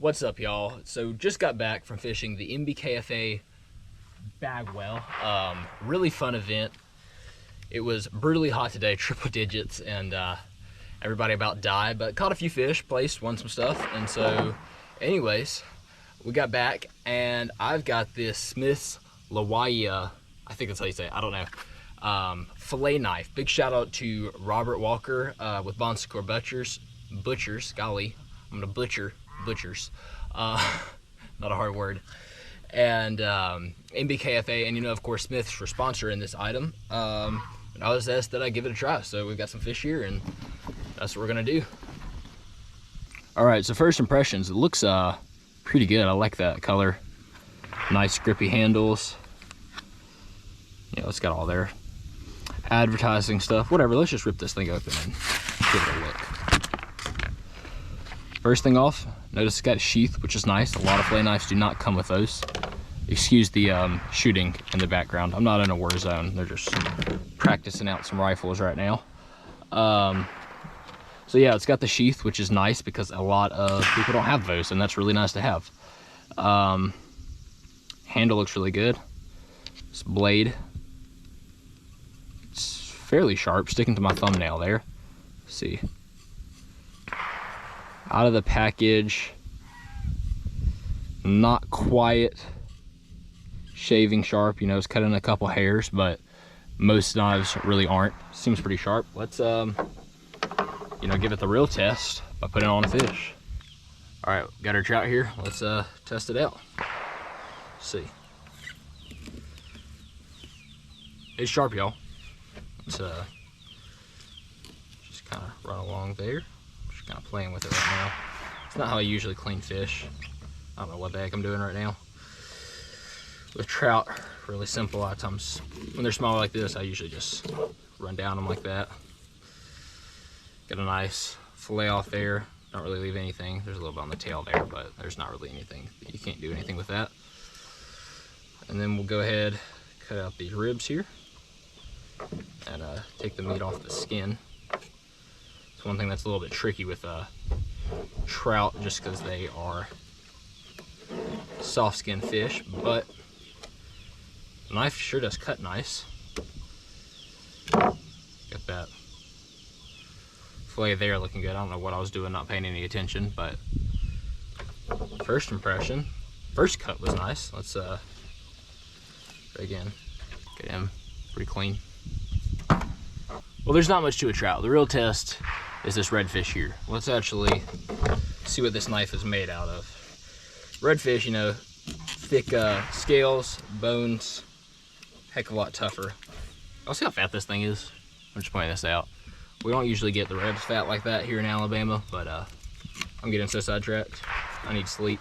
What's up, y'all? So just got back from fishing the MBKFA Bagwell. Really fun event. It was brutally hot today, triple digits, and everybody about died, but caught a few fish, placed, won some stuff. And so anyways, we got back and I've got this Smith Lawaia, I think that's how you say it, I don't know, fillet knife. Big shout out to Robert Walker with Bon Secours Butchers, golly, I'm gonna butchers, not a hard word, and MBKFA, and of course Smith's for sponsoring this item. And I was asked that I give it a try, so we've got some fish here and that's what we're gonna do. All right, so first impressions, it looks pretty good. I like that color. Nice grippy handles. Yeah, it's got all their advertising stuff, whatever. Let's just rip this thing open and give it a look. First thing off, notice it's got a sheath, which is nice. A lot of fillet knives do not come with those. Excuse the shooting in the background. I'm not in a war zone. They're just practicing out some rifles right now. So yeah, it's got the sheath, which is nice because a lot of people don't have those, and that's really nice to have. Handle looks really good. This blade, it's fairly sharp, sticking to my thumbnail there. Let's see. Out of the package, not quite shaving sharp, it's cutting a couple hairs, but most knives really aren't. Seems pretty sharp. Let's give it the real test by putting it on a fish. All right, got our trout here. Let's test it out. Let's see. It's sharp, y'all. Let's just kind of run along there. Just kind of playing with it right now. It's not how I usually clean fish. I don't know what the heck I'm doing right now. With trout, really simple. A lot of times when they're smaller like this, I usually just run down them like that. Get a nice fillet off there. Don't really leave anything. There's a little bit on the tail there, but there's not really anything. You can't do anything with that. And then we'll go ahead, cut out these ribs here and take the meat off the skin. It's one thing that's a little bit tricky with trout, just because they are soft skinned fish, but the knife sure does cut nice. Got that fillet there looking good. I don't know what I was doing, not paying any attention, but first impression, first cut was nice. Let's try again. Get him pretty clean. Well, there's not much to a trout. The real test is this redfish here. Let's actually see what this knife is made out of. Redfish, thick scales, bones, heck of a lot tougher. I'll see how fat this thing is. I'm just pointing this out. We don't usually get the red's fat like that here in Alabama, but I'm getting so sidetracked. I need sleep.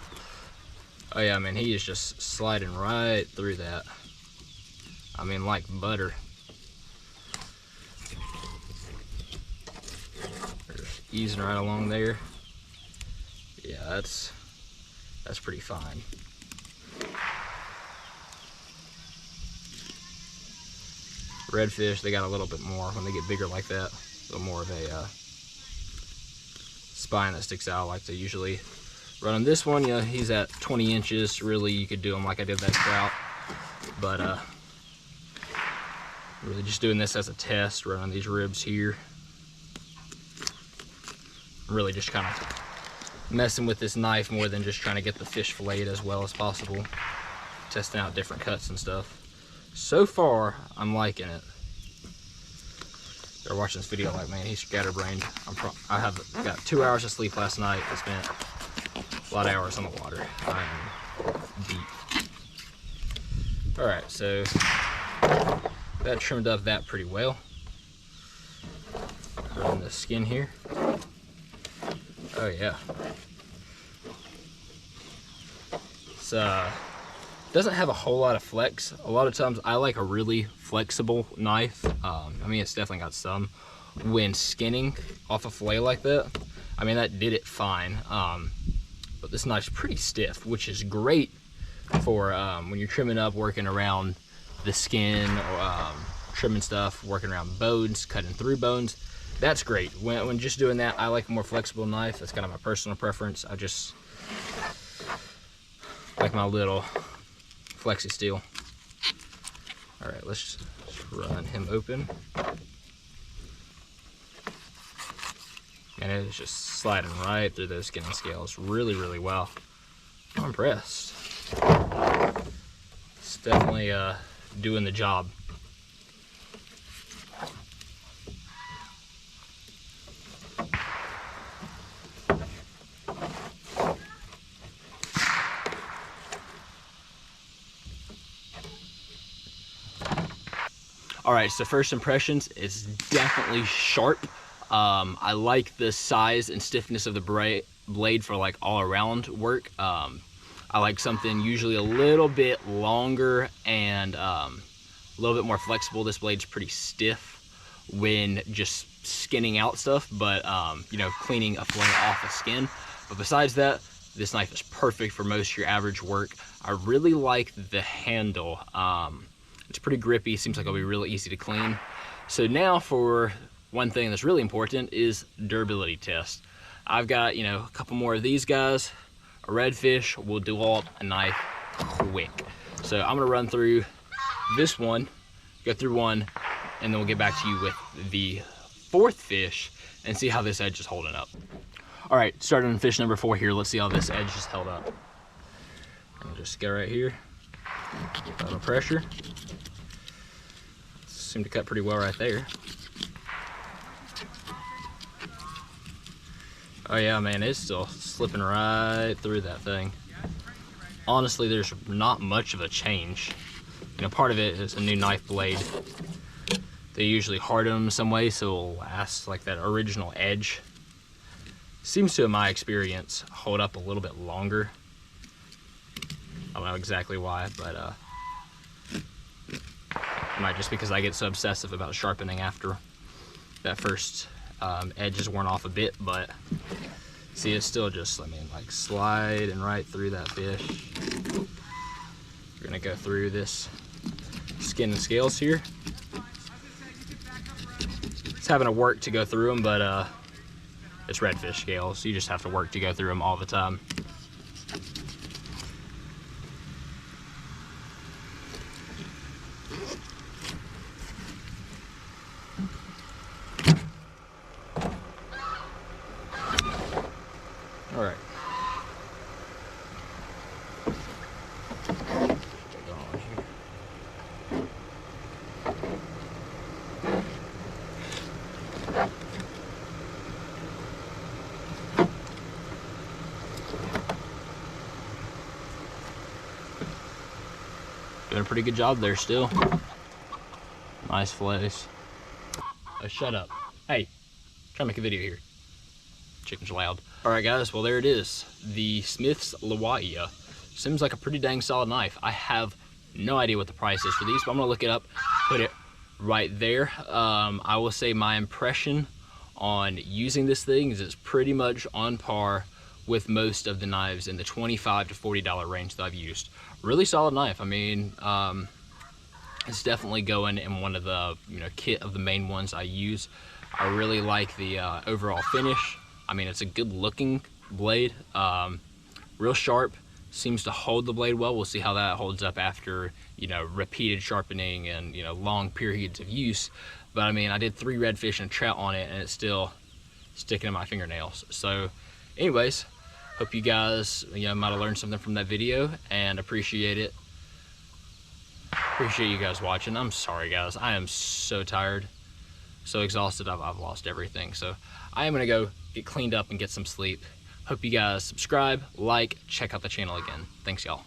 Oh yeah, man, he is just sliding right through that. I mean, like butter. Just easing right along there. Yeah, that's pretty fine. Redfish, they got a little bit more when they get bigger like that. A little more of a spine that sticks out. I like to usually run on this one. He's at 20 inches. Really, you could do him like I did that trout. But really just doing this as a test, running these ribs here. Really just kind of messing with this knife more than just trying to get the fish filleted as well as possible. Testing out different cuts and stuff. So far, I'm liking it. They're watching this video like, man, he's scatterbrained. I have got 2 hours of sleep last night. I spent a lot of hours on the water. I am deep. All right, so that trimmed up that pretty well. On the skin here. Oh yeah. It's doesn't have a whole lot of flex. A lot of times I like a really flexible knife. I mean, it's definitely got some. When skinning off a fillet like that, I mean, that did it fine. But this knife's pretty stiff, which is great for when you're trimming up, working around the skin, or trimming stuff, working around bones, cutting through bones. That's great. When just doing that, I like a more flexible knife. That's kind of my personal preference. I just like my little Flexi Steel. All right, let's just run him open. And it's just sliding right through those skin and scales really, really well. I'm impressed. It's definitely doing the job. All right, so first impressions is definitely sharp. I like the size and stiffness of the blade for like all around work. I like something usually a little bit longer and a little bit more flexible. This blade's pretty stiff when just skinning out stuff, but you know, cleaning a fillet off a skin. But besides that, this knife is perfect for most of your average work. I really like the handle. It's pretty grippy, seems like it'll be really easy to clean. So now for one thing that's really important is durability test. I've got, you know, a couple more of these guys. A redfish will develop a knife quick. So I'm gonna run through this one, go through one, and then we'll get back to you with the fourth fish and see how this edge is holding up. All right, starting on fish number 4 here. Let's see how this edge is held up. I'll just go right here, a little pressure. Seemed to cut pretty well right there. Oh yeah, man, it's still slipping right through that thing. Honestly, there's not much of a change. You know, part of it is a new knife blade. They usually harden them some way so it'll last like that original edge. Seems to, in my experience, hold up a little bit longer. I don't know exactly why, but might just because I get so obsessive about sharpening after that first edge is worn off a bit. But see, it's still just, I mean, like sliding right through that fish. We're gonna go through this skin and scales here. It's having to work to go through them, but it's redfish scales, so you just have to work to go through them all the time. All right. Doing a pretty good job there still. Nice fillets. Oh, shut up. Hey, trying to make a video here. Chicken's loud. All right, guys, well, there it is. The Smith Lawaia. Seems like a pretty dang solid knife. I have no idea what the price is for these, but I'm gonna look it up, put it right there. I will say my impression on using this thing is it's pretty much on par with most of the knives in the $25 to $40 range that I've used. Really solid knife. I mean, it's definitely going in one of the, you know, kit of the main ones I use. I really like the overall finish. I mean, it's a good looking blade, real sharp, seems to hold the blade well. We'll see how that holds up after, you know, repeated sharpening and, you know, long periods of use. But I mean, I did 3 redfish and a trout on it and it's still sticking in my fingernails. So anyways, hope you guys, you know, might have learned something from that video and appreciate it. Appreciate you guys watching. I'm sorry, guys. I am so tired, so exhausted. I've lost everything. So I am gonna go get cleaned up and get some sleep. Hope you guys subscribe, like, check out the channel again. Thanks, y'all.